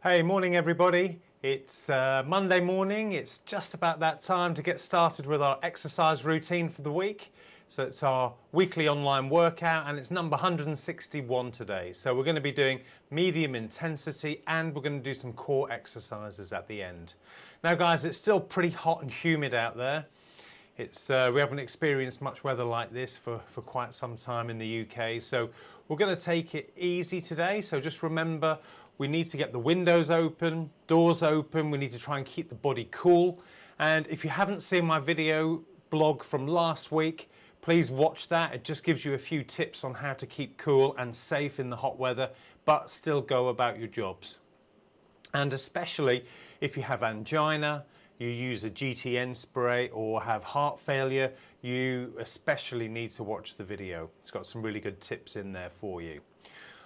Hey, morning everybody. It's Monday morning. It's just about that time to get started with our exercise routine for the week. So it's our weekly online workout and it's number 161 today. So we're going to be doing medium intensity and we're going to do some core exercises at the end. Now guys, it's still pretty hot and humid out there. We haven't experienced much weather like this for quite some time in the UK. So we're going to take it easy today. So just remember, we need to get the windows open, doors open. We need to try and keep the body cool. And if you haven't seen my video blog from last week, please watch that. It just gives you a few tips on how to keep cool and safe in the hot weather, but still go about your jobs. And especially if you have angina, you use a GTN spray or have heart failure, you especially need to watch the video. It's got some really good tips in there for you.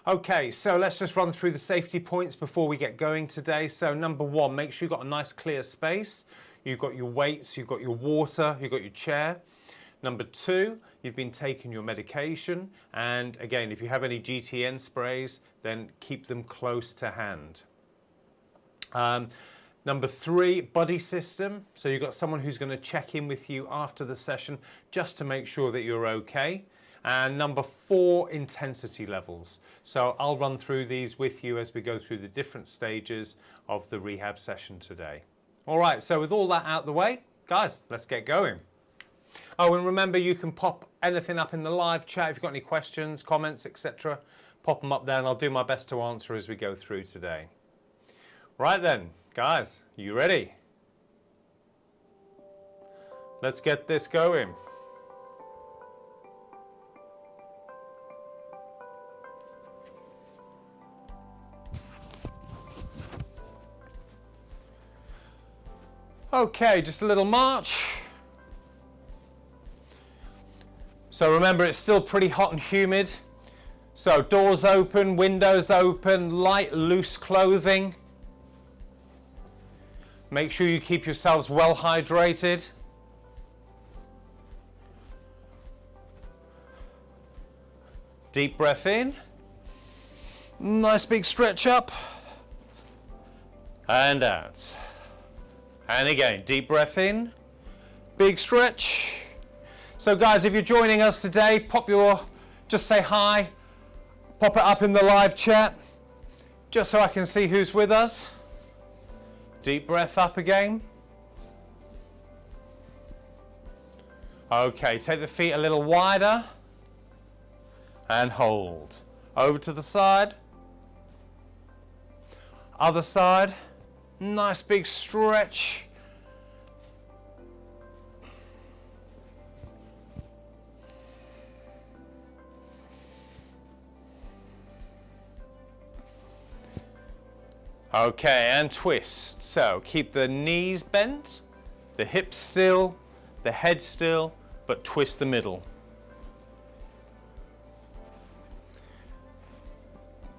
Okay, so let's just run through the safety points before we get going today. So number one, make sure you've got a nice clear space. You've got your weights, you've got your water, you've got your chair. Number two, you've been taking your medication. And again, if you have any GTN sprays, then keep them close to hand. Number three, buddy system. So you've got someone who's going to check in with you after the session just to make sure that you're okay. And number four, intensity levels. So I'll run through these with you as we go through the different stages of the rehab session today. All right, so with all that out the way, guys, let's get going. Oh, and remember, you can pop anything up in the live chat. If you've got any questions, comments, etc., pop them up there and I'll do my best to answer as we go through today. Right then, guys, you ready? Let's get this going. Okay, just a little march. So remember, it's still pretty hot and humid. So doors open, windows open, light, loose clothing. Make sure you keep yourselves well hydrated. Deep breath in. Nice big stretch up. And out. And again, deep breath in. Big stretch. So guys, if you're joining us today, just say hi. Pop it up in the live chat, just so I can see who's with us. Deep breath up again. Okay, take the feet a little wider and hold. Over to the side. Other side. Nice big stretch. Okay, and twist. So keep the knees bent, the hips still, the head still, but twist the middle.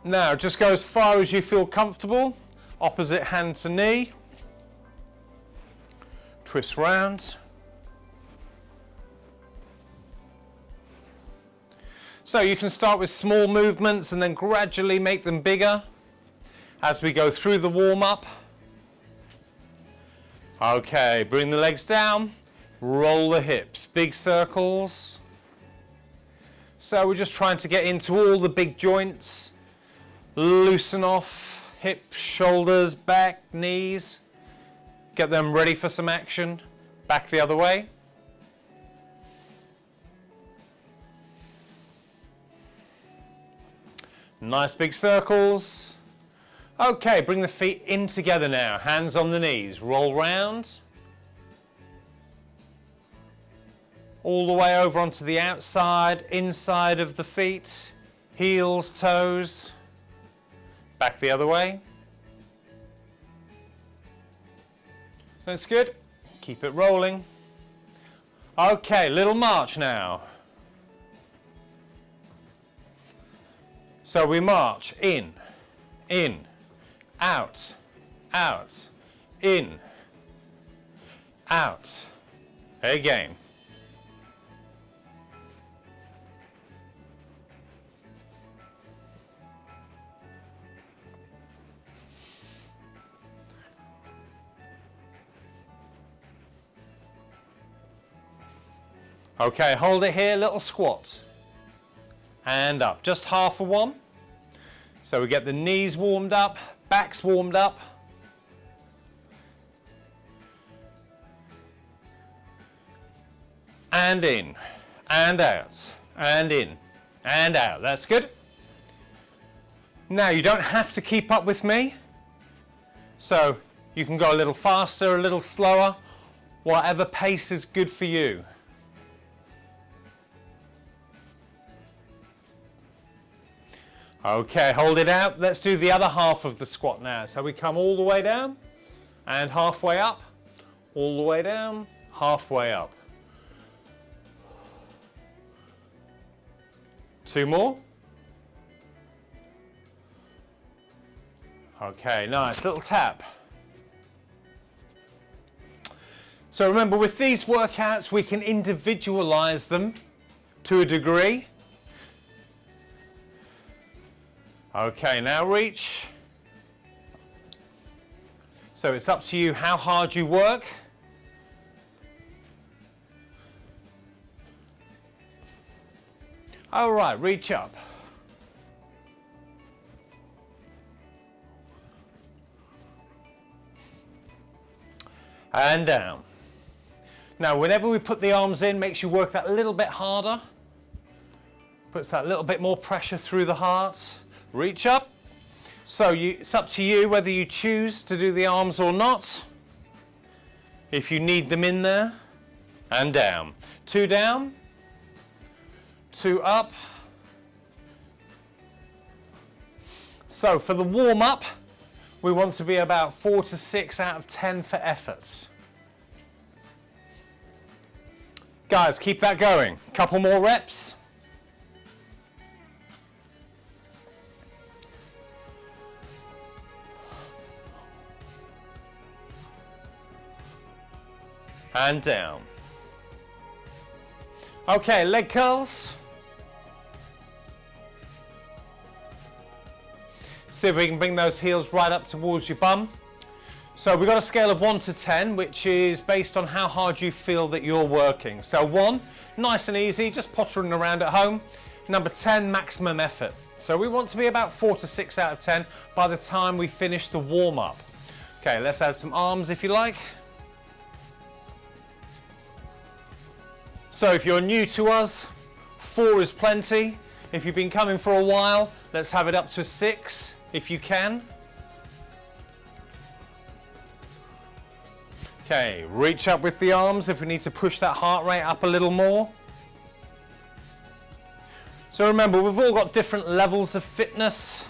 Now just go as far as you feel comfortable. Opposite hand to knee. Twist round. So you can start with small movements and then gradually make them bigger as we go through the warm-up. Okay, bring the legs down, roll the hips, big circles. So we're just trying to get into all the big joints, loosen off hips, shoulders, back, knees, get them ready for some action. Back the other way. Nice big circles. Okay, bring the feet in together now, hands on the knees, roll round. All the way over onto the outside, inside of the feet, heels, toes. Back the other way. That's good. Keep it rolling. Okay, little march now. So we march in, out, out, in, out. Again. Okay, hold it here, little squats. And up, just half of one. So we get the knees warmed up, backs warmed up. And in, and out, and in, and out. That's good. Now you don't have to keep up with me. So you can go a little faster, a little slower, whatever pace is good for you. Okay, hold it out. Let's do the other half of the squat now. So we come all the way down and halfway up, all the way down, halfway up. 2 more. Okay, nice little tap. So remember, with these workouts, we can individualize them to a degree. Okay, now reach. So it's up to you how hard you work. All right, reach up. And down. Now, whenever we put the arms in, make sure you work that a little bit harder. Puts that little bit more pressure through the heart. Reach up. So it's up to you whether you choose to do the arms or not. If you need them in there. And down. 2 down. 2 up. So for the warm-up, we want to be about 4 to 6 out of 10 for effort. Guys, keep that going. Couple more reps. And down. Okay, leg curls. See if we can bring those heels right up towards your bum. So we've got a scale of 1 to 10, which is based on how hard you feel that you're working. So 1, nice and easy, just pottering around at home. Number 10, maximum effort. So we want to be about 4 to 6 out of 10 by the time we finish the warm-up. Okay, let's add some arms if you like. So if you're new to us, 4 is plenty. If you've been coming for a while, let's have it up to 6 if you can. Okay, reach up with the arms if we need to push that heart rate up a little more. So remember, we've all got different levels of fitness.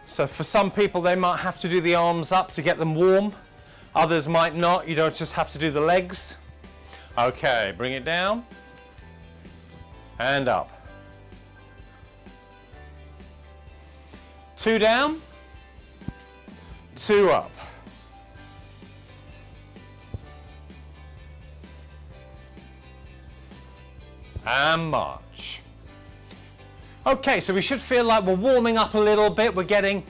So for some people, they might have to do the arms up to get them warm. Others might not. You don't just have to do the legs. Okay, bring it down and up. 2 down, 2 up. And march. Okay, so we should feel like we're warming up a little bit. We're getting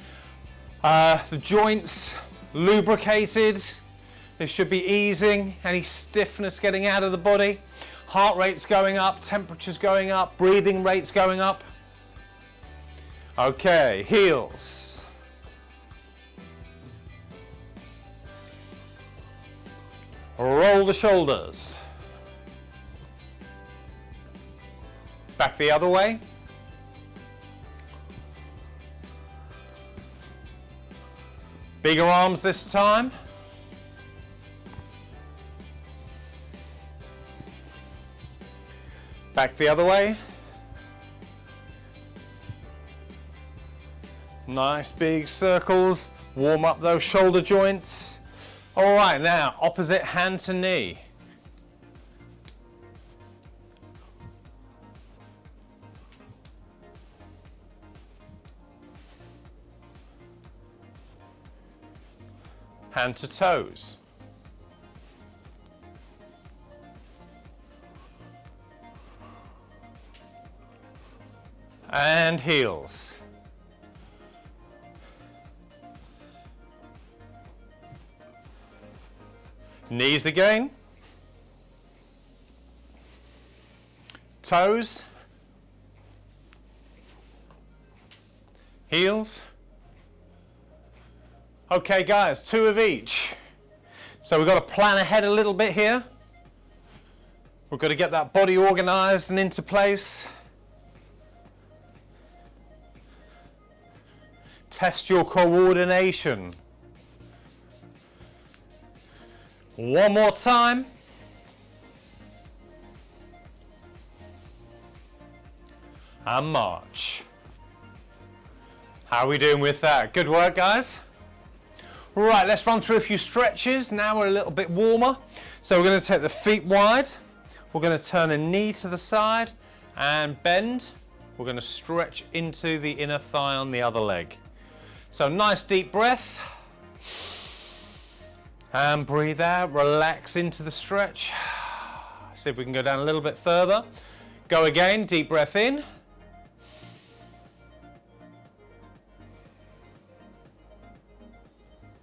the joints lubricated. It should be easing any stiffness getting out of the body. Heart rate's going up, temperature's going up, breathing rate's going up. Okay, heels. Roll the shoulders. Back the other way. Bigger arms this time. Back the other way. Nice big circles. Warm up those shoulder joints. All right, now opposite hand to knee. Hand to toes. And heels. Knees again. toes, heels. Okay guys, 2 of each. So we've got to plan ahead a little bit here. We've got to get that body organized and into place. Test your coordination. One more time. And march. How are we doing with that? Good work, guys. Right, let's run through a few stretches. Now we're a little bit warmer. So we're going to take the feet wide. We're going to turn a knee to the side and bend. We're going to stretch into the inner thigh on the other leg. So nice deep breath. And breathe out, relax into the stretch. See if we can go down a little bit further. Go again, deep breath in.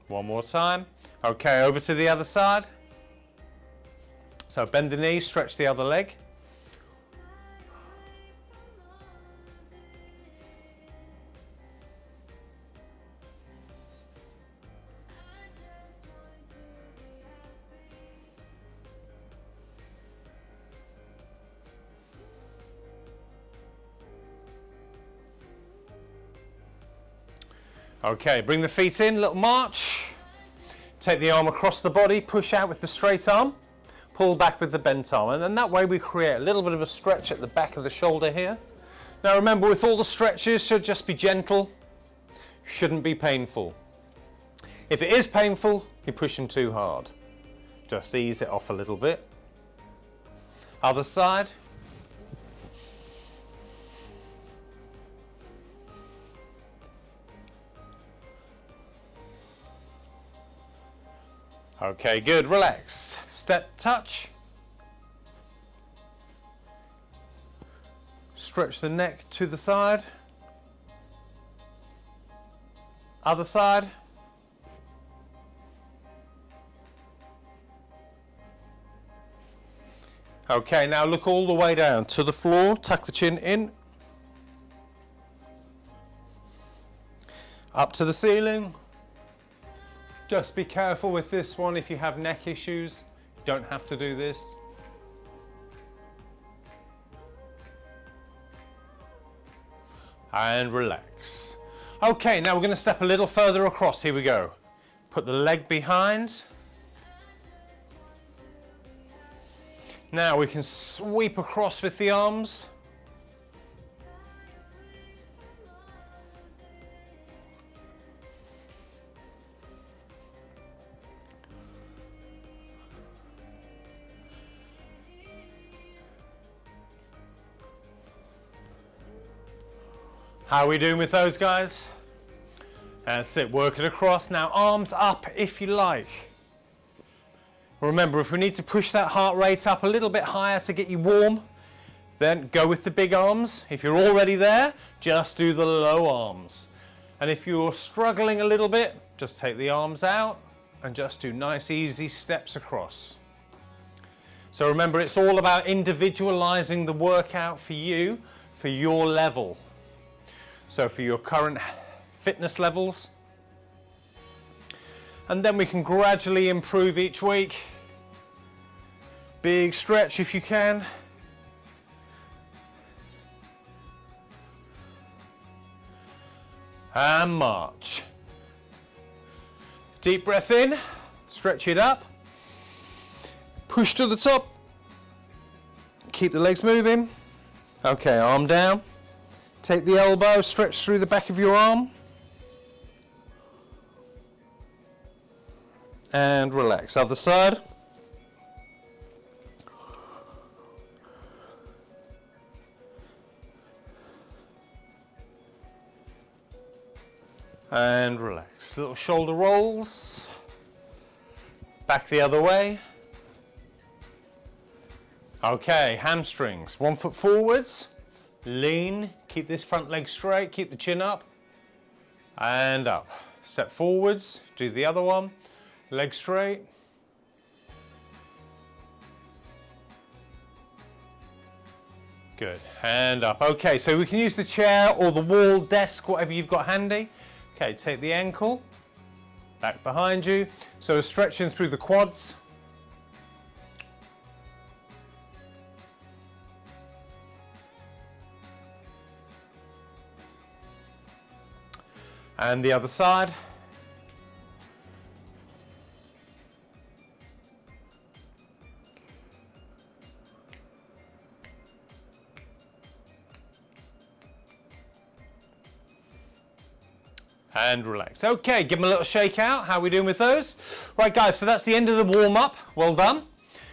One more time. Okay, over to the other side. So bend the knee, stretch the other leg. Okay, bring the feet in, little march. Take the arm across the body, push out with the straight arm, pull back with the bent arm, and then that way we create a little bit of a stretch at the back of the shoulder here. Now remember, with all the stretches, should just be gentle, shouldn't be painful. If it is painful, you're pushing too hard. Just ease it off a little bit. Other side. Okay, good, relax. Step touch. Stretch the neck to the side. Other side. Okay, now look all the way down to the floor, tuck the chin in. Up to the ceiling. Just be careful with this one if you have neck issues. You don't have to do this. And relax. Okay, now we're going to step a little further across. Here we go. Put the leg behind. Now we can sweep across with the arms. How are we doing with those, guys? That's it, work it across. Now arms up if you like. Remember, if we need to push that heart rate up a little bit higher to get you warm, then go with the big arms. If you're already there, just do the low arms. And if you're struggling a little bit, just take the arms out and just do nice, easy steps across. So remember, it's all about individualizing the workout for you, for your level. So for your current fitness levels. And then we can gradually improve each week. Big stretch if you can. And march. Deep breath in, stretch it up. Push to the top. Keep the legs moving. Okay, arm down. Take the elbow, stretch through the back of your arm. And relax. Other side. And relax. Little shoulder rolls. Back the other way. Okay, hamstrings. 1 foot forwards. Lean, keep this front leg straight, keep the chin up, and up. Step forwards, do the other one, leg straight. Good, hand up. Okay, so we can use the chair or the wall, desk, whatever you've got handy. Okay, take the ankle, back behind you. So stretching through the quads. And the other side. And relax. Okay, give them a little shake out. How are we doing with those? Right, guys, so that's the end of the warm-up. Well done.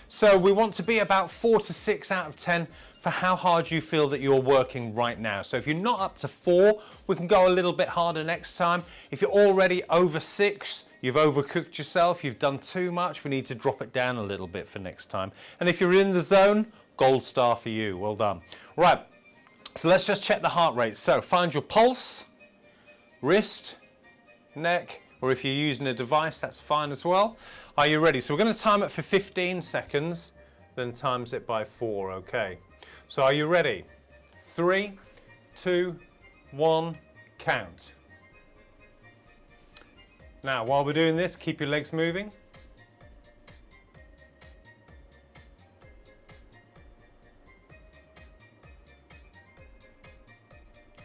So we want to be about 4 to 6 out of 10 for how hard you feel that you're working right now. So if you're not up to 4, we can go a little bit harder next time. If you're already over 6, you've overcooked yourself, you've done too much, we need to drop it down a little bit for next time. And if you're in the zone, gold star for you. Well done. Right, so let's just check the heart rate. So find your pulse, wrist, neck, or if you're using a device, that's fine as well. Are you ready? So we're going to time it for 15 seconds, then times it by 4, okay. So are you ready? 3, 2, 1, count. Now, while we're doing this, keep your legs moving.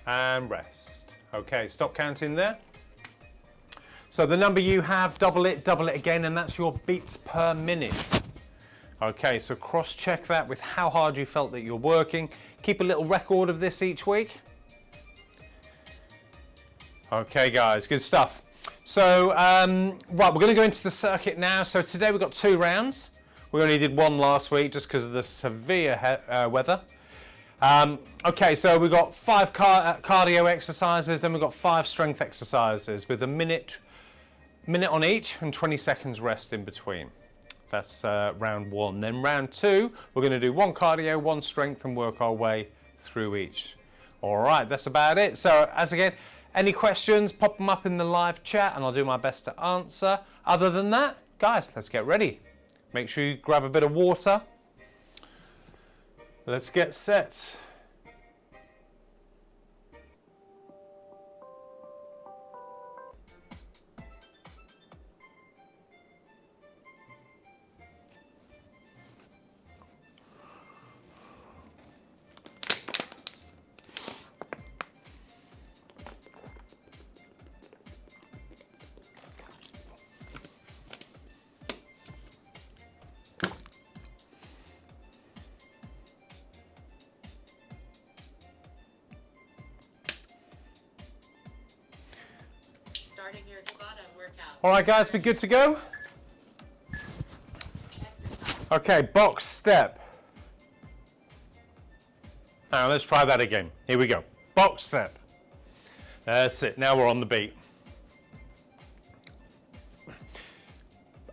And rest. Okay, stop counting there. So the number you have, double it again, and that's your beats per minute. Okay, so cross-check that with how hard you felt that you're working. Keep a little record of this each week. Okay, guys, good stuff. So, right, we're going to go into the circuit now. So today we've got 2 rounds. We only did 1 last week just because of the severe weather. Okay, so we've got 5 cardio exercises, then we've got 5 strength exercises with a minute on each and 20 seconds rest in between. That's round 1. Then round 2, we're going to do 1 cardio, 1 strength, and work our way through each. All right, that's about it. So as again, any questions, pop them up in the live chat and I'll do my best to answer. Other than that, guys, let's get ready. Make sure you grab a bit of water. Let's get set. Starting your Tabata workout. All right, guys, we good to go? Okay, box step. Now let's try that again. Here we go. Box step. That's it. Now we're on the beat.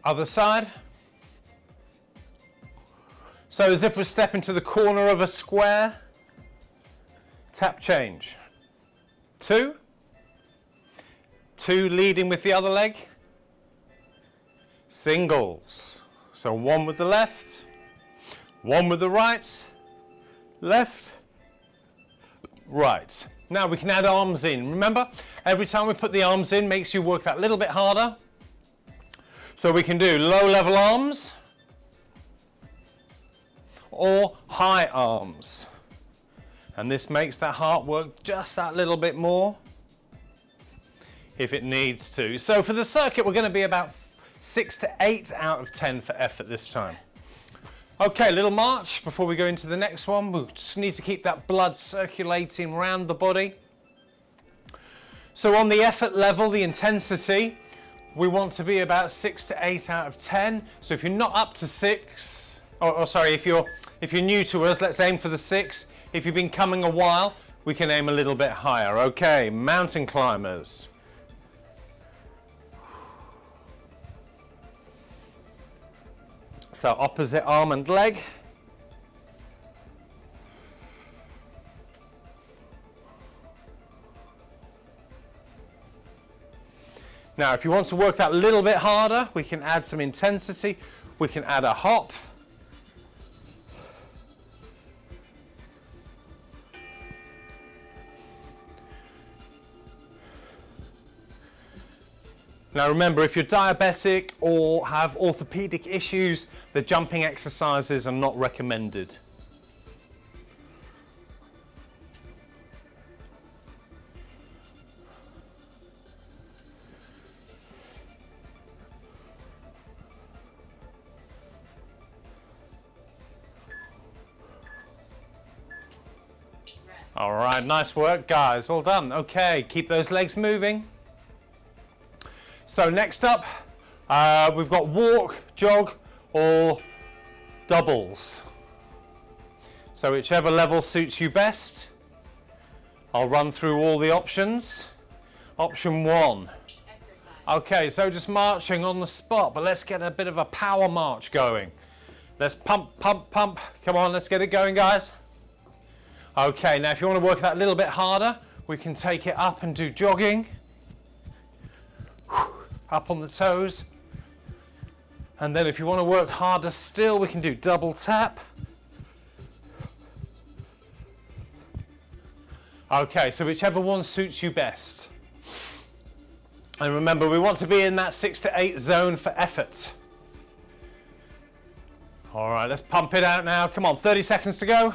Other side. So as if we're stepping to the corner of a square. Tap change. 2. 2 leading with the other leg. Singles. So 1 with the left, 1 with the right, left, right. Now we can add arms in. Remember, every time we put the arms in, makes you work that little bit harder. So we can do low level arms or high arms. And this makes that heart work just that little bit more if it needs to. So for the circuit, we're going to be about 6 to 8 out of 10 for effort this time. Okay, little march before we go into the next one. We just need to keep that blood circulating around the body. So on the effort level, the intensity, we want to be about 6 to 8 out of 10. So if you're not up to 6, if you're new to us, let's aim for the 6. If you've been coming a while, we can aim a little bit higher. Okay, mountain climbers. So opposite arm and leg. Now, if you want to work that a little bit harder, we can add some intensity. We can add a hop. Now remember, if you're diabetic or have orthopedic issues, the jumping exercises are not recommended. All right, nice work, guys. Well done. Okay, keep those legs moving. So next up, we've got walk, jog, or doubles. So whichever level suits you best. I'll run through all the options. Option 1. Exercise. Okay, so just marching on the spot, but let's get a bit of a power march going. Let's pump, pump, pump. Come on, let's get it going, guys. Okay, now if you want to work that a little bit harder, we can take it up and do jogging. Up on the toes. And then if you want to work harder still, we can do double tap. Okay, so whichever one suits you best. And remember, we want to be in that 6 to 8 zone for effort. All right, let's pump it out now. Come on, 30 seconds to go.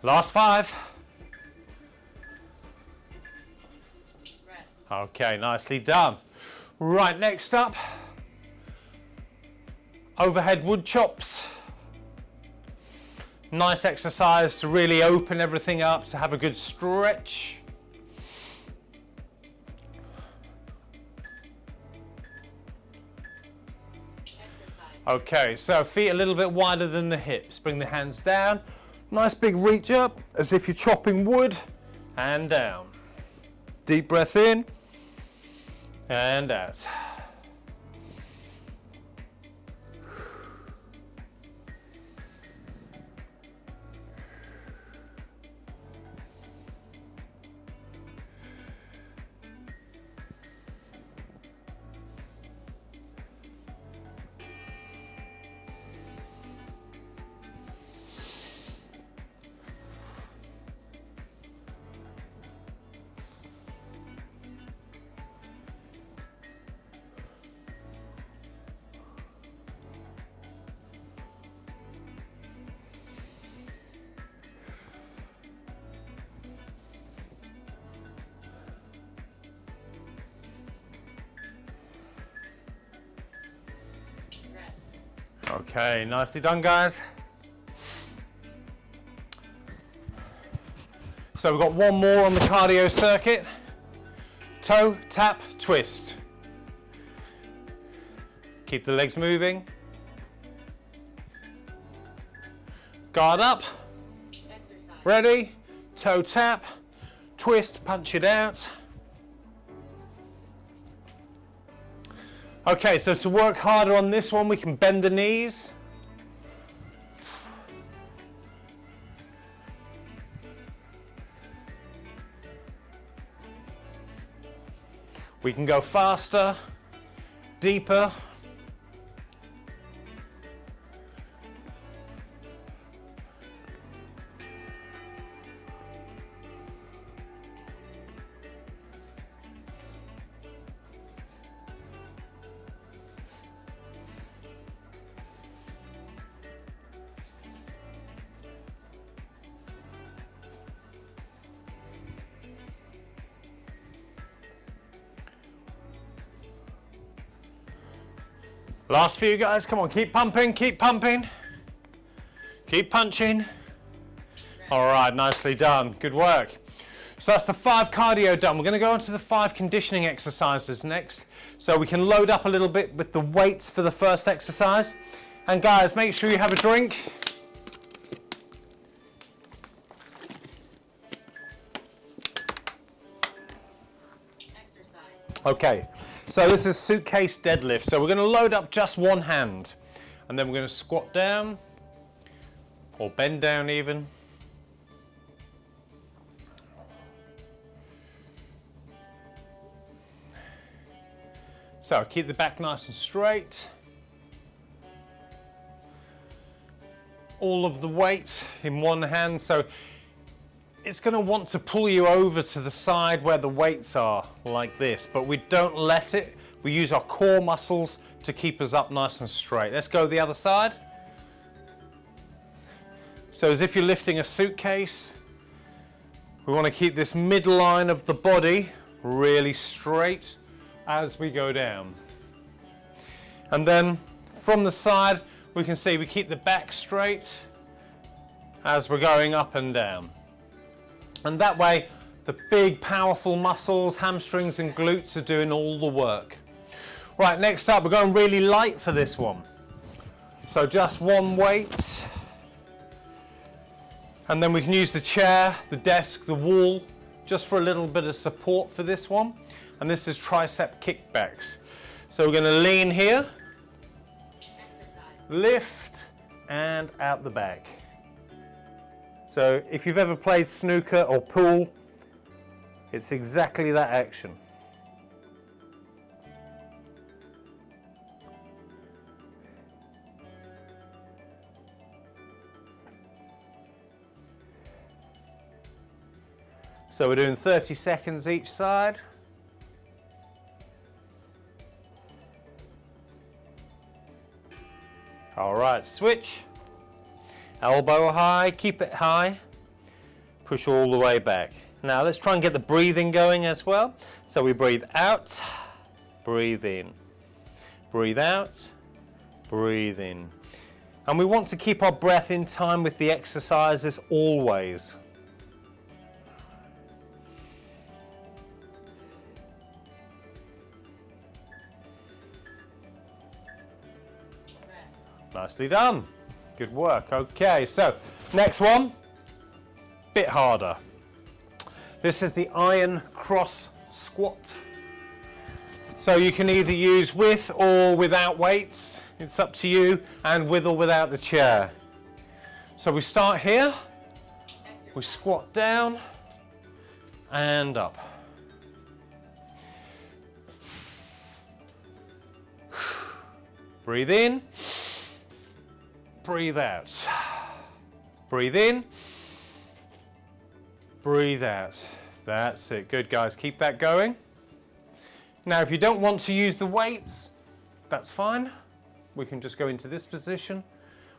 Last 5. Rest. Okay, nicely done. Right, next up, overhead wood chops. Nice exercise to really open everything up, to have a good stretch. Exercise. Okay, so feet a little bit wider than the hips. Bring the hands down. Nice big reach up, as if you're chopping wood, and down. Deep breath in, and out. Okay, nicely done, guys. So we've got one more on the cardio circuit. Toe, tap, twist. Keep the legs moving. Guard up. Exercise. Ready? Toe tap, twist, punch it out. Okay, so to work harder on this one, we can bend the knees. We can go faster, deeper. Last few, guys, come on, keep pumping, keep pumping. Keep punching. All right, nicely done, good work. So that's the 5 cardio done. We're gonna go on to the 5 conditioning exercises next. So we can load up a little bit with the weights for the first exercise. And guys, make sure you have a drink. Exercise. Okay, so this is suitcase deadlift. So we're going to load up just one hand, and then we're going to squat down, or bend down even. So keep the back nice and straight. All of the weight in one hand, so it's going to want to pull you over to the side where the weights are, like this, but we don't let it. We use our core muscles to keep us up nice and straight. Let's go the other side. So as if you're lifting a suitcase, we want to keep this midline of the body really straight as we go down. And then from the side, we can see we keep the back straight as we're going up and down. And that way, the big powerful muscles, hamstrings and glutes are doing all the work. Right, next up, we're going really light for this one. So just one weight. And then we can use the chair, the desk, the wall, just for a little bit of support for this one. And this is tricep kickbacks. So we're going to lean here, lift, and out the back. So if you've ever played snooker or pool, it's exactly that action. So we're doing 30 seconds each side. All right, switch. Elbow high, keep it high. Push all the way back. Now let's try and get the breathing going as well. So we breathe out, breathe in. Breathe out, breathe in. And we want to keep our breath in time with the exercises always. Nicely done. Good work. Okay, so next one, bit harder. This is the iron cross squat. So you can either use with or without weights. It's up to you, and with or without the chair. So we start here, we squat down and up. Breathe in. Breathe out. Breathe in. Breathe out. That's it. Good, guys. Keep that going. Now, if you don't want to use the weights, that's fine. We can just go into this position.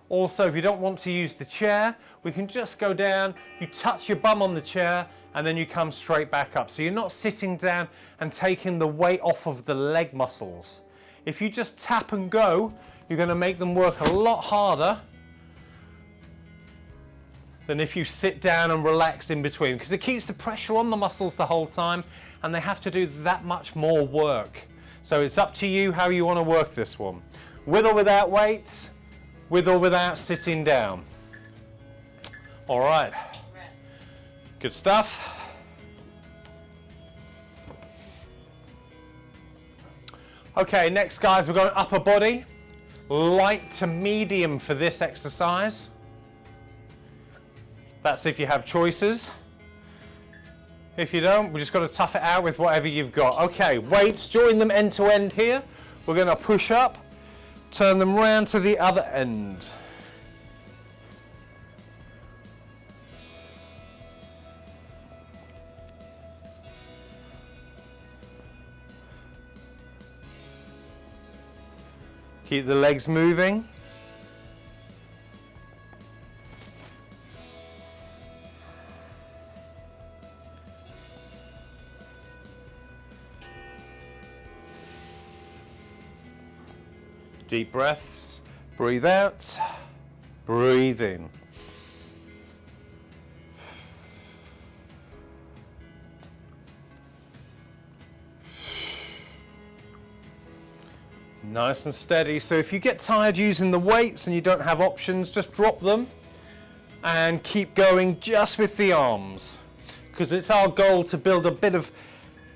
Also, if you don't want to use the chair, we can just go down, you touch your bum on the chair, and then you come straight back up. So you're not sitting down and taking the weight off of the leg muscles. If you just tap and go, you're going to make them work a lot harder than if you sit down and relax in between, because it keeps the pressure on the muscles the whole time and they have to do that much more work. So it's up to you how you want to work this one. With or without weights, with or without sitting down. All right. Good stuff. Okay, next guys, we're going upper body. Light to medium for this exercise. That's if you have choices. If you don't, we just got to tough it out with whatever you've got. Okay, weights, join them end to end here. We're going to push up, turn them round to the other end. Keep the legs moving. Deep breaths. Breathe out. Breathe in. Nice and steady. So if you get tired using the weights and you don't have options, just drop them and keep going just with the arms, because it's our goal to build a bit of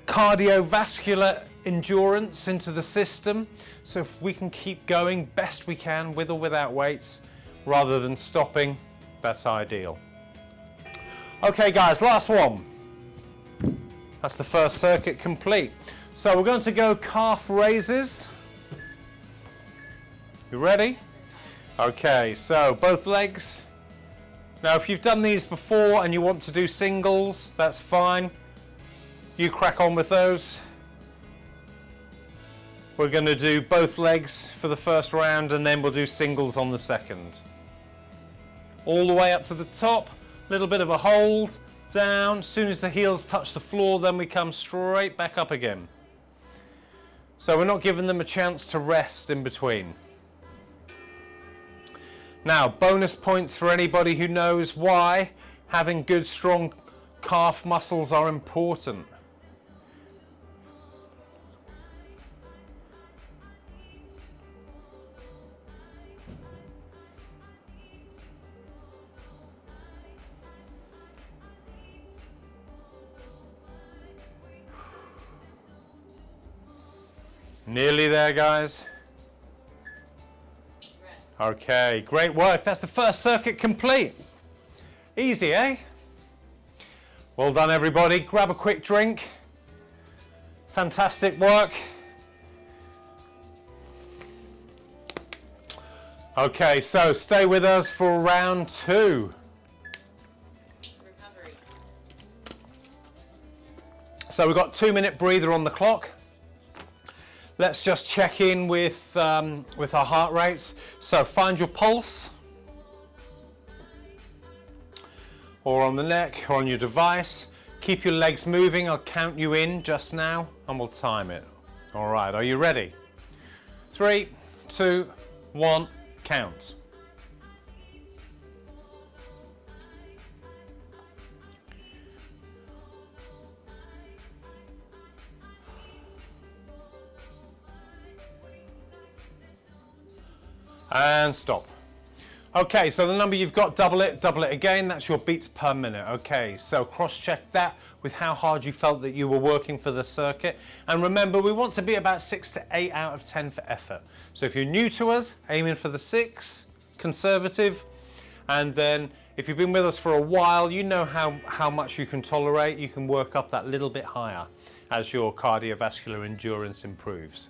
cardiovascular endurance into the system. So if we can keep going best we can with or without weights rather than stopping, that's ideal. Okay guys, last one. That's the first circuit complete. So we're going to go calf raises. You ready? Okay, so both legs. Now if you've done these before and you want to do singles, that's fine. You crack on with those. We're going to do both legs for the first round and then we'll do singles on the second. All the way up to the top, little bit of a hold, down. As soon as the heels touch the floor, then we come straight back up again. So we're not giving them a chance to rest in between. Now, bonus points for anybody who knows why having good, strong calf muscles are important. Nearly there, guys. Okay, great work. That's the first circuit complete. Easy, eh? Well done, everybody. Grab a quick drink. Fantastic work. Okay, so stay with us for round 2. Recovery. So we've got 2-minute breather on the clock. Let's just check in with our heart rates. So find your pulse, or on the neck, or on your device. Keep your legs moving. I'll count you in just now, and we'll time it. All right, are you ready? 3, 2, 1, count. And stop. Okay, so the number you've got, double it again. That's your beats per minute. Okay, so cross-check that with how hard you felt that you were working for the circuit. And remember, we want to be about 6 to 8 out of 10 for effort. So if you're new to us, aiming for the 6, conservative. And then if you've been with us for a while, you know how much you can tolerate. You can work up that little bit higher as your cardiovascular endurance improves.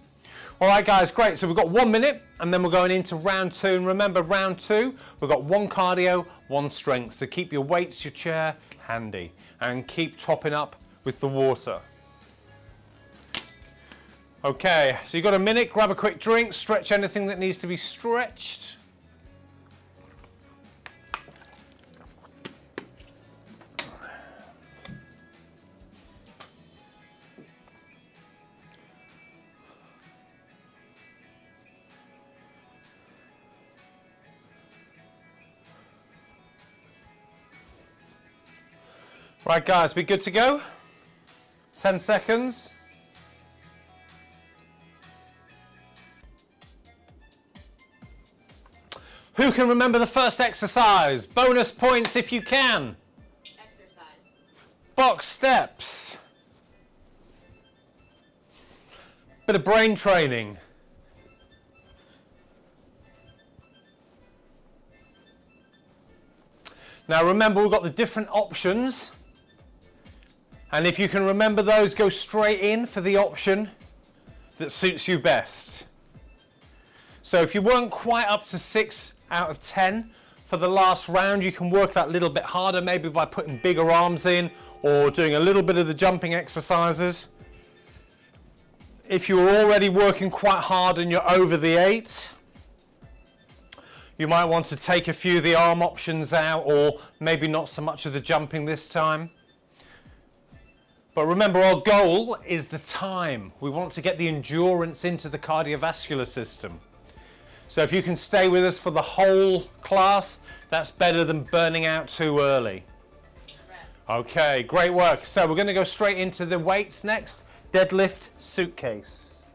All right, guys, great. So we've got 1 minute and then we're going into round 2. And remember, round 2, we've got 1 cardio, 1 strength. So keep your weights, your chair handy and keep topping up with the water. Okay, so you've got a minute. Grab a quick drink, stretch anything that needs to be stretched. Right, guys, we good to go? 10 seconds. Who can remember the first exercise? Bonus points if you can. Exercise. Box steps. Bit of brain training. Now remember, we've got the different options. And if you can remember those, go straight in for the option that suits you best. So if you weren't quite up to 6 out of 10 for the last round, you can work that little bit harder, maybe by putting bigger arms in or doing a little bit of the jumping exercises. If you're already working quite hard and you're over the 8, you might want to take a few of the arm options out, or maybe not so much of the jumping this time. But remember, our goal is the time. We want to get the endurance into the cardiovascular system. So if you can stay with us for the whole class, that's better than burning out too early. Okay, great work. So we're going to go straight into the weights next. Deadlift suitcase.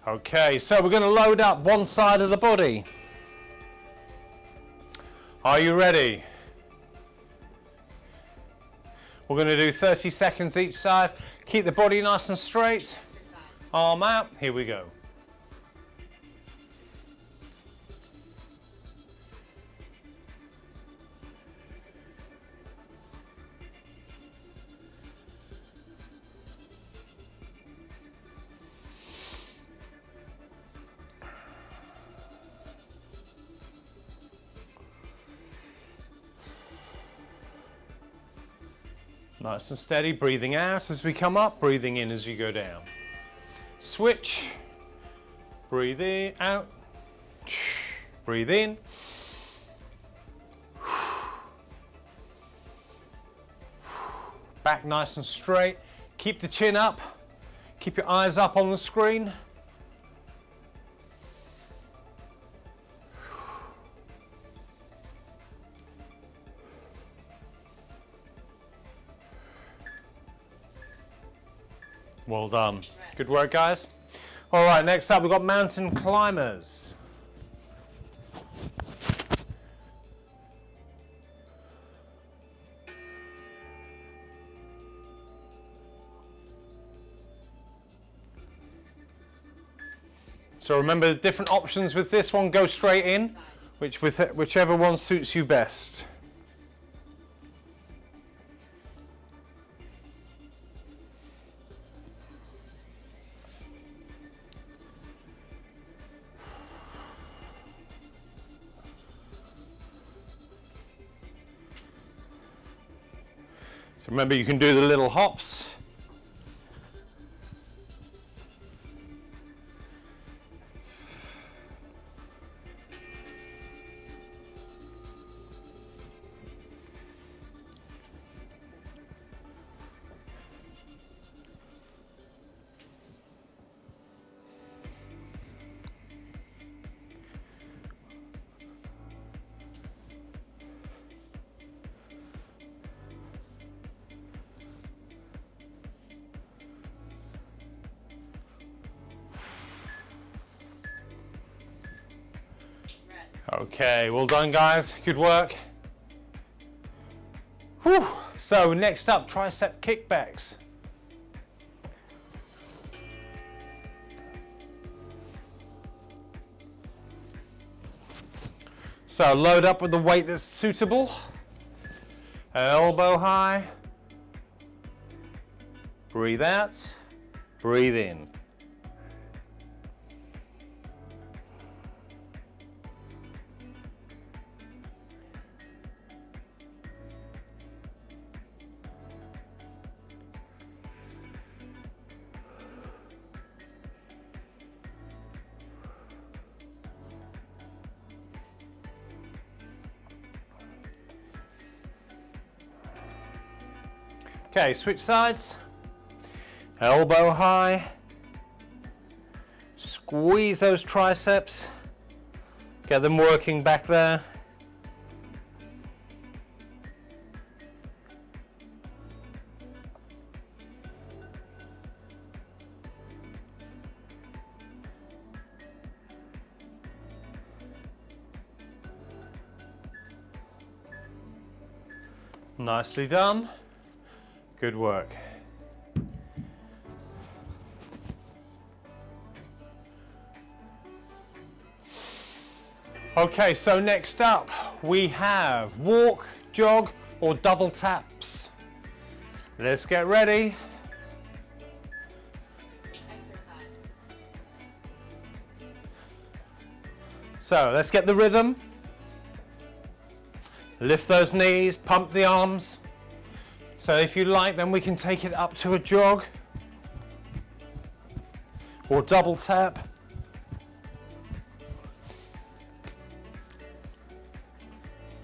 Okay, so we're going to load up one side of the body. Are you ready? We're going to do 30 seconds each side. Keep the body nice and straight. Exercise. Arm out. Here we go. Nice and steady, breathing out as we come up, breathing in as you go down. Switch, breathe in, out, breathe in. Back nice and straight. Keep the chin up. Keep your eyes up on the screen. Well done. Good work, guys. All right, next up we've got mountain climbers. So remember the different options with this one, go straight in, whichever one suits you best. So remember you can do the little hops. Okay, well done guys, good work. Whew. So next up, tricep kickbacks. So load up with the weight that's suitable. Elbow high. Breathe out, breathe in. Okay, switch sides. Elbow high. Squeeze those triceps. Get them working back there. Nicely done. Good work. Okay, so next up we have walk, jog, or double taps. Let's get ready. Exercise. So let's get the rhythm. Lift those knees, pump the arms. So if you like, then we can take it up to a jog or double tap.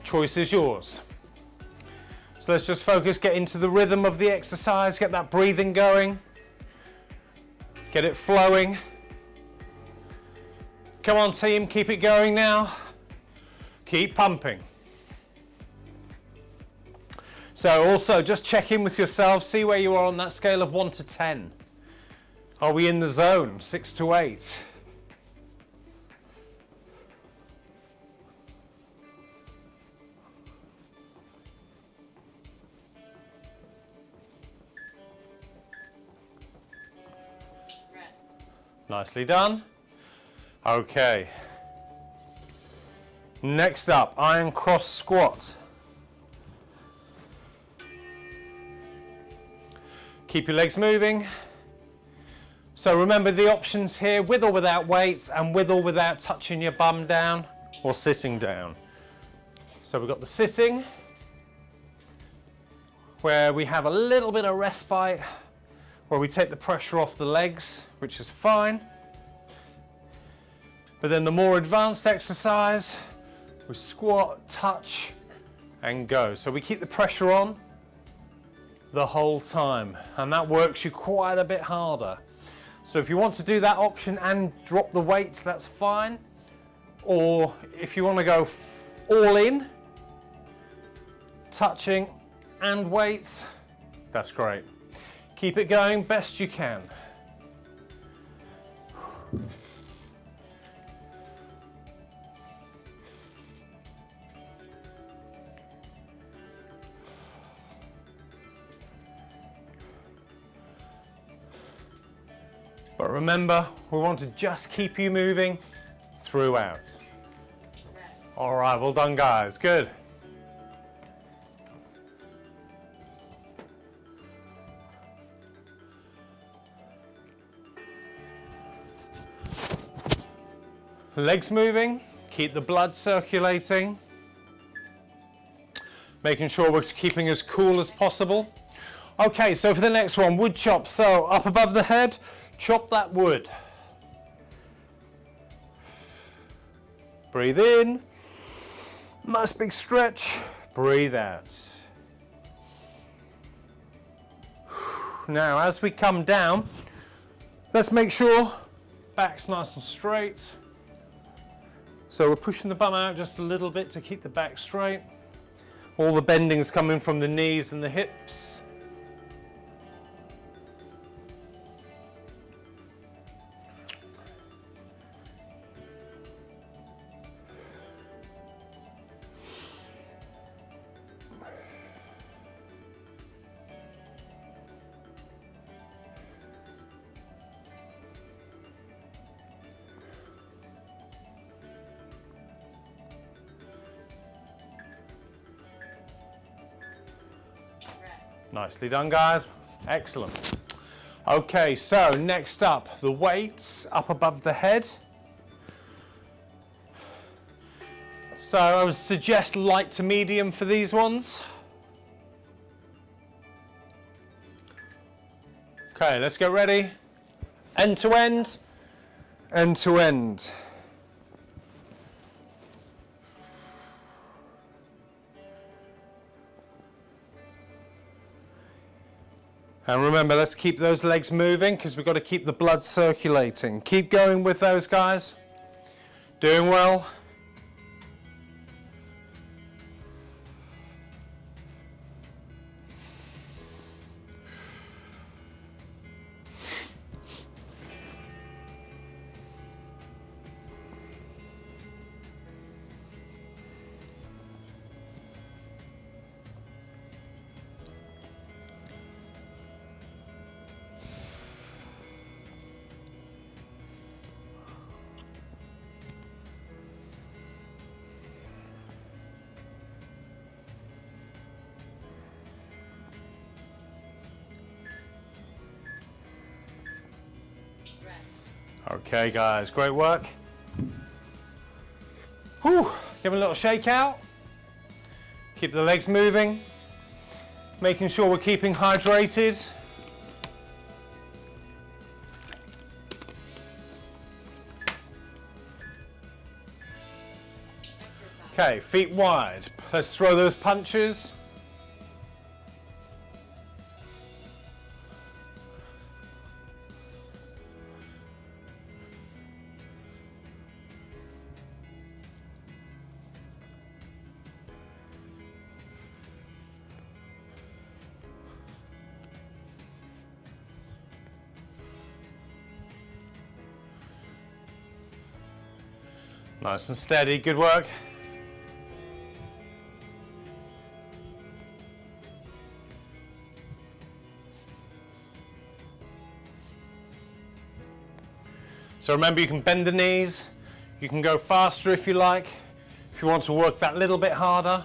Choice is yours. So let's just focus, get into the rhythm of the exercise, get that breathing going, get it flowing. Come on team, keep it going now. Keep pumping. So also just check in with yourself, see where you are on that scale of 1 to 10. Are we in the zone? 6 to 8? Rest. Nicely done. Okay. Next up, iron cross squat. Keep your legs moving. So remember the options here, with or without weights and with or without touching your bum down or sitting down. So we've got the sitting, where we have a little bit of respite, where we take the pressure off the legs, which is fine. But then the more advanced exercise, we squat, touch, and go. So we keep the pressure on the whole time, and that works you quite a bit harder. So if you want to do that option and drop the weights, that's fine. Or if you want to go all in, touching and weights, that's great. Keep it going best you can. But remember, we want to just keep you moving throughout. All right, well done guys, good. Legs moving, keep the blood circulating. Making sure we're keeping as cool as possible. Okay, so for the next one, wood chop. So up above the head, chop that wood. Breathe in. Nice big stretch. Breathe out. Now, as we come down, let's make sure back's nice and straight. So we're pushing the bum out just a little bit to keep the back straight. All the bending's coming from the knees and the hips. Nicely done, guys. Excellent. Okay, so next up, the weights up above the head. So I would suggest light to medium for these ones. Okay, let's get ready. End to end, end to end. And remember, let's keep those legs moving because we've got to keep the blood circulating. Keep going with those guys. Doing well. Okay guys, great work. Whew. Give them a little shake out. Keep the legs moving. Making sure we're keeping hydrated. Okay, feet wide. Let's throw those punches. Nice and steady, good work. So remember, you can bend the knees, you can go faster if you like, if you want to work that little bit harder.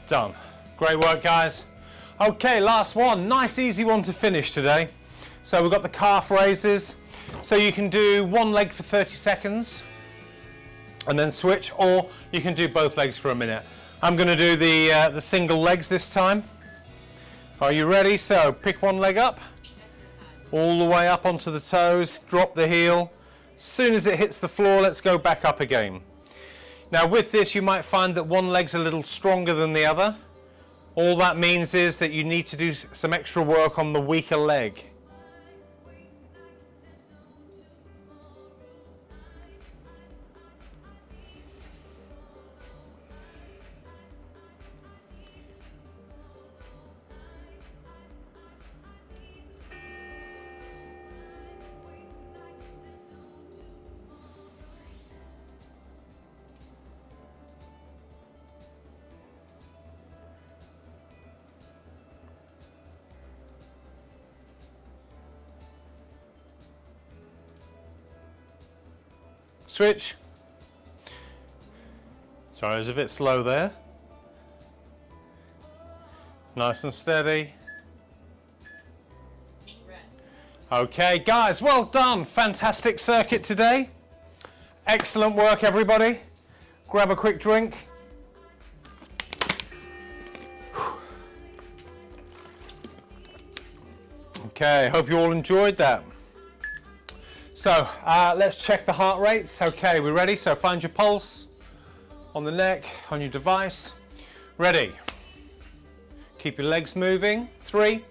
Done. Great work, guys. Okay, last one. Nice, easy one to finish today. So we've got the calf raises. So you can do one leg for 30 seconds and then switch, or you can do both legs for a minute. I'm going to do the single legs this time. Are you ready? So pick one leg up, all the way up onto the toes, drop the heel. As soon as it hits the floor, let's go back up again. Now with this, you might find that one leg's a little stronger than the other. All that means is that you need to do some extra work on the weaker leg. Switch. Sorry, I was a bit slow there. Nice and steady. Rest. Okay, guys, well done. Fantastic circuit today. Excellent work, everybody. Grab a quick drink. Okay, hope you all enjoyed that. So let's check the heart rates. Okay, we're ready. So find your pulse on the neck, on your device. Ready. Keep your legs moving. 3,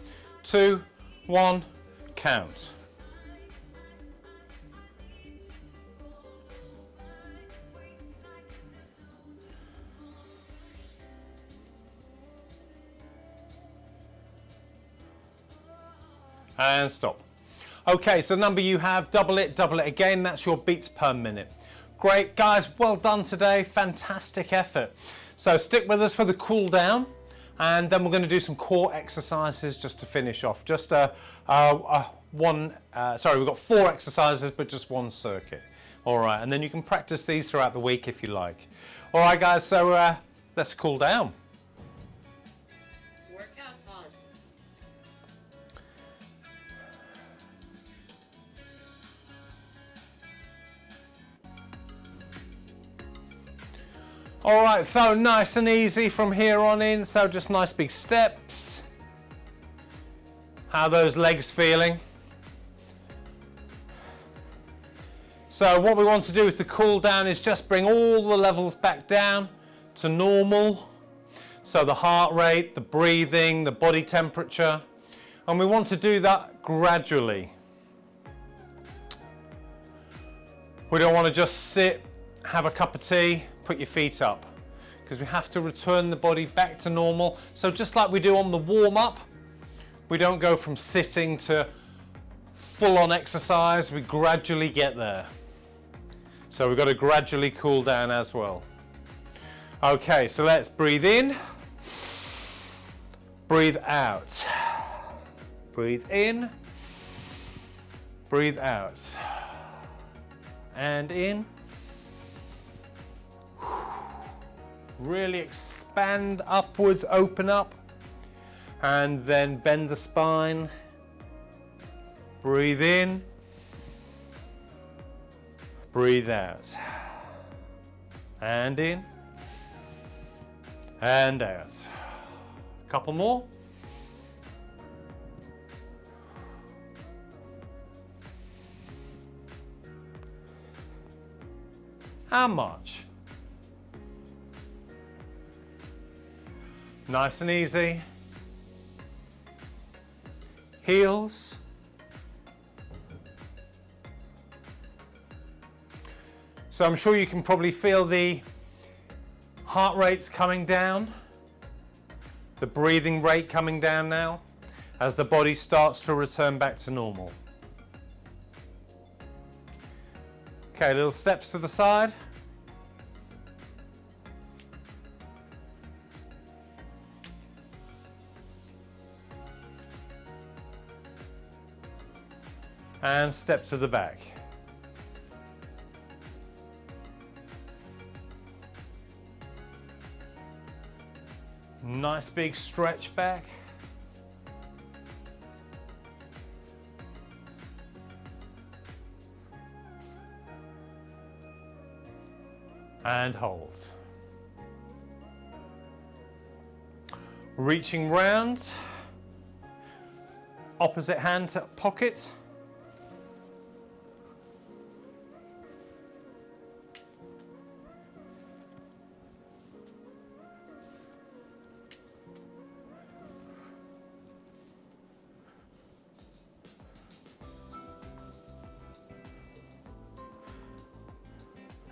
2, 1, count. And stop. Okay, so the number you have, double it again. That's your beats per minute. Great, guys, well done today. Fantastic effort. So stick with us for the cool down, and then we're going to do some core exercises just to finish off. Just we've got 4 exercises, but just one circuit. All right, and then you can practice these throughout the week if you like. All right, guys, so let's cool down. Workout pause. All right, so nice and easy from here on in. So just nice big steps. How are those legs feeling? So what we want to do with the cool down is just bring all the levels back down to normal. So the heart rate, the breathing, the body temperature. And we want to do that gradually. We don't want to just sit, have a cup of tea, put your feet up, because we have to return the body back to normal. So just like we do on the warm-up, we don't go from sitting to full-on exercise, we gradually get there. So we've got to gradually cool down as well. Okay, so let's breathe in, breathe out. Breathe in, breathe out. And in. Really expand upwards, open up, and then bend the spine. Breathe in, breathe out, and in, and out. A couple more. How much? Nice and easy. Heels. So I'm sure you can probably feel the heart rates coming down, the breathing rate coming down now as the body starts to return back to normal. Okay, little steps to the side. And step to the back. Nice big stretch back. and hold. Reaching round, opposite hand to pocket.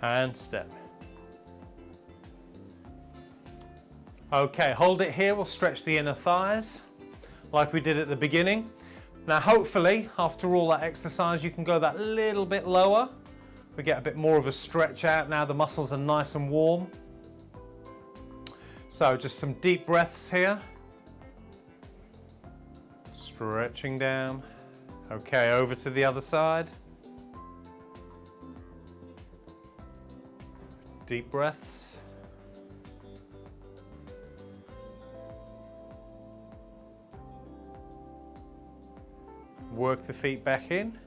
And step. Okay, hold it here, we'll stretch the inner thighs like we did at the beginning. Now hopefully, after all that exercise, you can go that little bit lower. We get a bit more of a stretch out now the muscles are nice and warm. So just some deep breaths here. Stretching down. Okay, over to the other side. Deep breaths. Work the feet back in.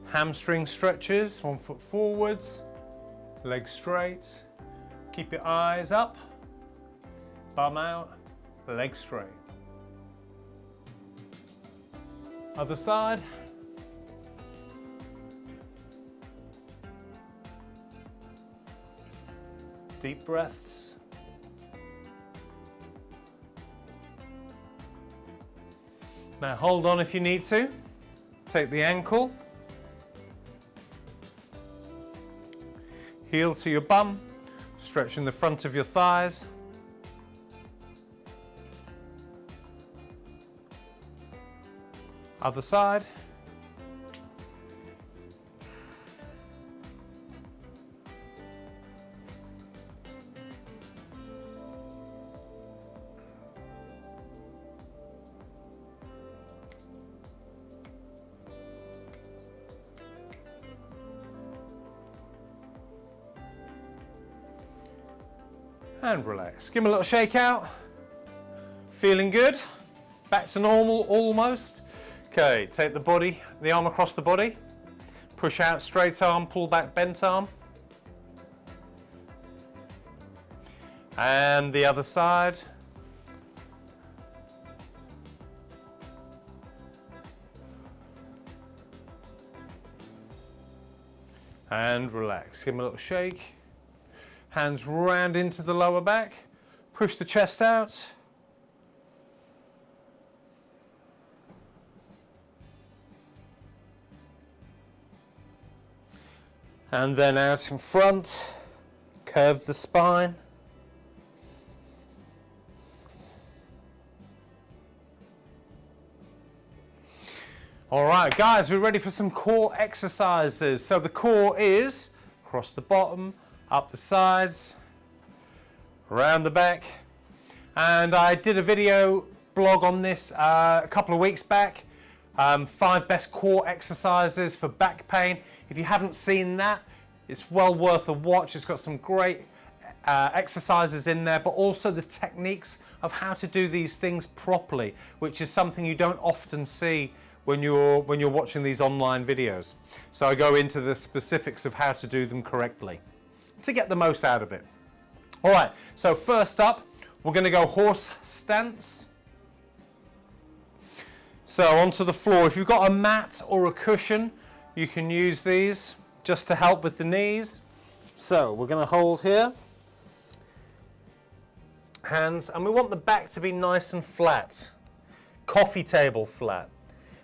Hamstring stretches, 1 foot forwards, legs straight. Keep your eyes up, bum out, legs straight. Other side. Deep breaths. Now hold on if you need to. Take the ankle. Heel to your bum, stretching the front of your thighs. Other side. And relax. Give them a little shake out. Feeling good? Back to normal almost. Okay, take the arm across the body. Push out, straight arm, pull back, bent arm. And the other side. And relax. Give them a little shake. Hands round into the lower back. Push the chest out. And then out in front. Curve the spine. All right, guys, we're ready for some core exercises. So the core is across the bottom, up the sides, around the back. And I did a video blog on this a couple of weeks back. 5 best core exercises for back pain. If you haven't seen that, it's well worth a watch. It's got some great exercises in there, but also the techniques of how to do these things properly, which is something you don't often see when you're watching these online videos. So I go into the specifics of how to do them correctly to get the most out of it. All right, so first up, we're going to go horse stance. So onto the floor. If you've got a mat or a cushion, you can use these just to help with the knees. So we're going to hold here, hands, and we want the back to be nice and flat, coffee table flat.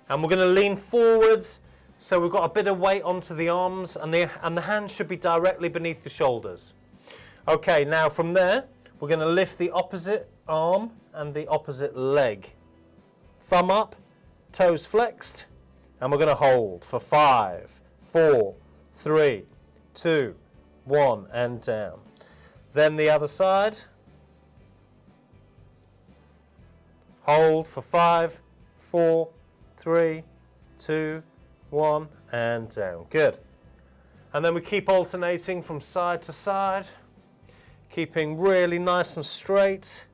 And we're going to lean forwards, so we've got a bit of weight onto the arms, and the hands should be directly beneath the shoulders. Okay, now from there, we're going to lift the opposite arm and the opposite leg. Thumb up, toes flexed, and we're going to hold for 5, 4, 3, 2, 1, and down. Then the other side. Hold for 5, 4, 3, 2, 1, and down. Good. And then we keep alternating from side to side, keeping really nice and straight.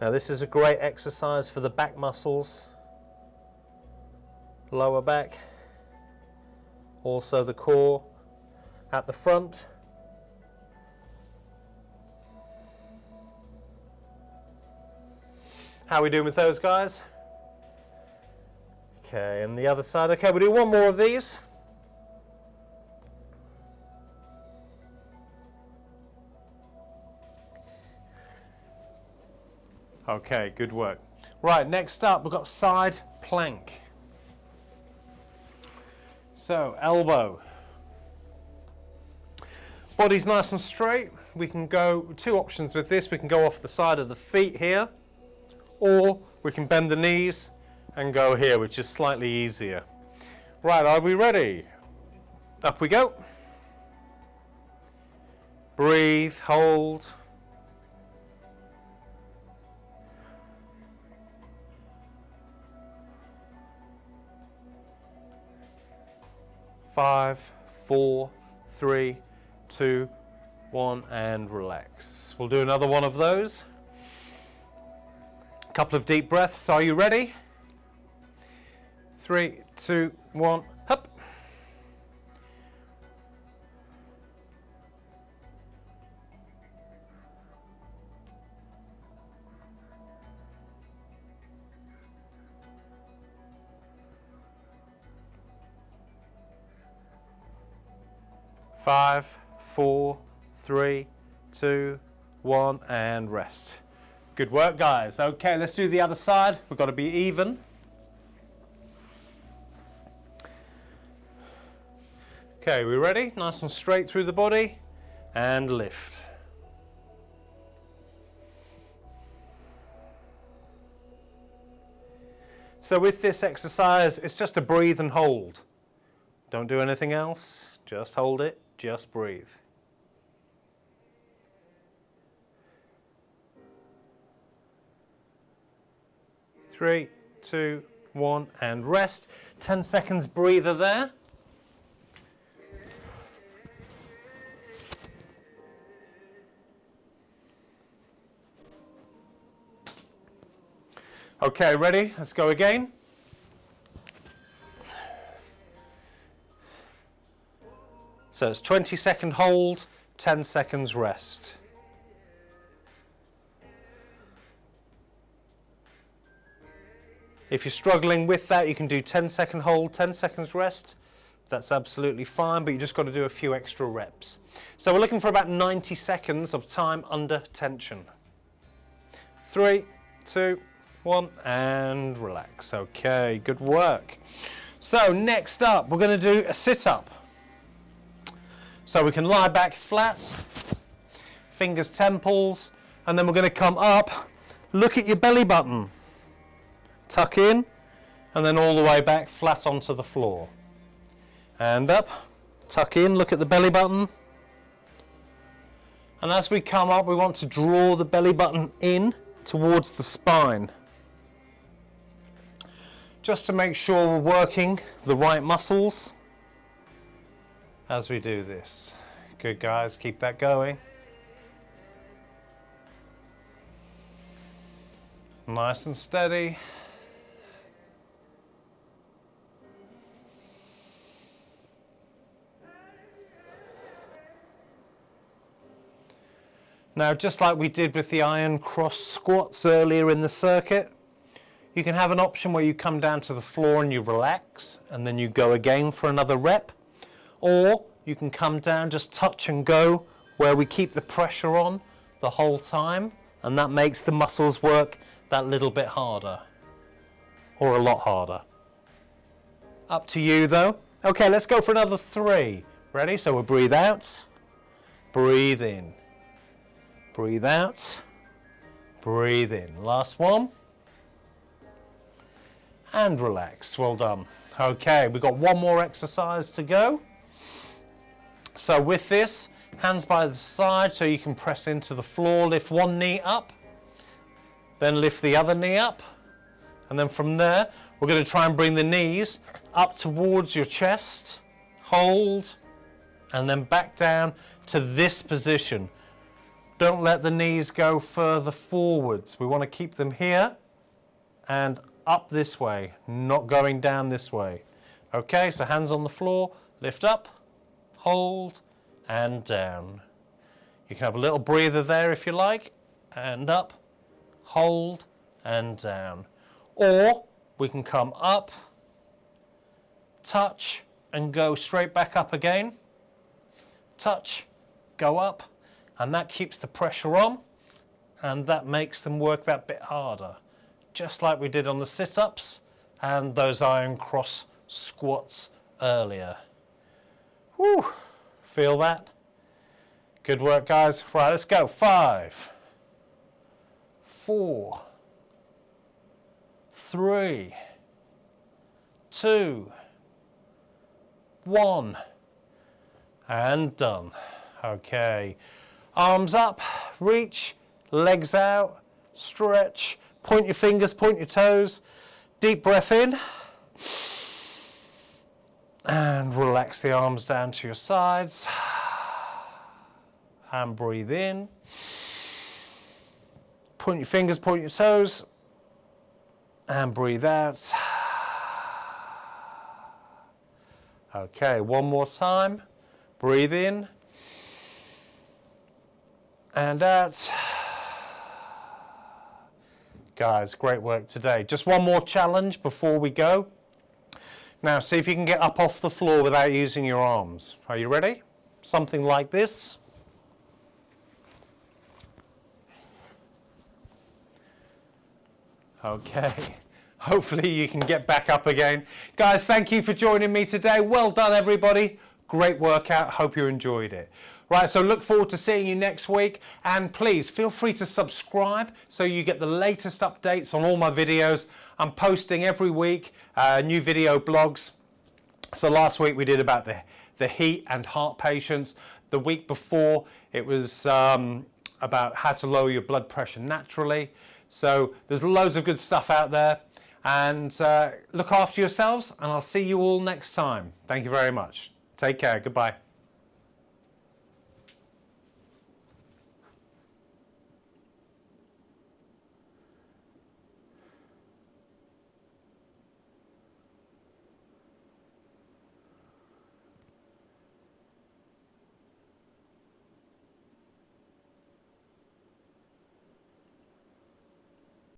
Now this is a great exercise for the back muscles, lower back, also the core at the front. How are we doing with those, guys? Okay, and the other side. Okay, we'll do one more of these. Okay, good work. Right, next up we've got side plank. So, elbow. Body's nice and straight. We can go, two options with this. We can go off the side of the feet here, or we can bend the knees and go here, which is slightly easier. Right, are we ready? Up we go. Breathe, hold. 5, 4, 3, 2, 1, and relax. We'll do another one of those. A couple of deep breaths. Are you ready? 3, 2, 1, up. 5, 4, 3, 2, 1, and rest. Good work, guys. Okay, let's do the other side. We've got to be even. Okay, we ready? Nice and straight through the body, and lift. So with this exercise, it's just a breathe and hold. Don't do anything else. Just hold it. Just breathe. Three, 2, 1, and rest. 10 seconds breather there. Okay, ready? Let's go again. So it's 20-second hold, 10 seconds rest. If you're struggling with that, you can do 10-second hold, 10 seconds rest. That's absolutely fine, but you just got to do a few extra reps. So we're looking for about 90 seconds of time under tension. 3, 2, 1, and relax. Okay, good work. So next up, we're going to do a sit-up. So we can lie back flat, fingers temples, and then we're going to come up, look at your belly button, tuck in, and then all the way back flat onto the floor. And up, tuck in, look at the belly button. And as we come up, we want to draw the belly button in towards the spine. Just to make sure we're working the right muscles as we do this. Good, guys, keep that going. Nice and steady. Now, just like we did with the iron cross squats earlier in the circuit, you can have an option where you come down to the floor and you relax, and then you go again for another rep. Or you can come down, just touch and go, where we keep the pressure on the whole time, and that makes the muscles work that little bit harder, or a lot harder. Up to you though. Okay, let's go for another 3. Ready? So we'll breathe out, breathe in, breathe out, breathe in. Last one. And relax. Well done. Okay, we've got one more exercise to go. So with this, hands by the side so you can press into the floor, lift one knee up, then lift the other knee up, and then from there, we're going to try and bring the knees up towards your chest, hold, and then back down to this position. Don't let the knees go further forwards. We want to keep them here and up this way, not going down this way. Okay, so hands on the floor, lift up, hold, and down. You can have a little breather there if you like, and up, hold, and down. Or we can come up, touch, and go straight back up again. Touch, go up, and that keeps the pressure on, and that makes them work that bit harder. Just like we did on the sit-ups and those iron cross squats earlier. Whew, feel that? Good work, guys. Right, let's go. 5, 4, 3, 2, 1, and done. Okay, arms up, reach, legs out, stretch, point your fingers, point your toes, deep breath in, and relax the arms down to your sides, and breathe in, point your fingers, point your toes, and breathe out. Okay, one more time, breathe in, and out. Guys, great work today. Just one more challenge before we go. Now, see if you can get up off the floor without using your arms. Are you ready? Something like this. Okay, hopefully you can get back up again. Guys, thank you for joining me today. Well done, everybody. Great workout. Hope you enjoyed it. Right, so look forward to seeing you next week, and please feel free to subscribe so you get the latest updates on all my videos. I'm posting every week new video blogs. So last week we did about the heat and heart patients. The week before it was about how to lower your blood pressure naturally. So there's loads of good stuff out there, and look after yourselves, and I'll see you all next time. Thank you very much. Take care. Goodbye.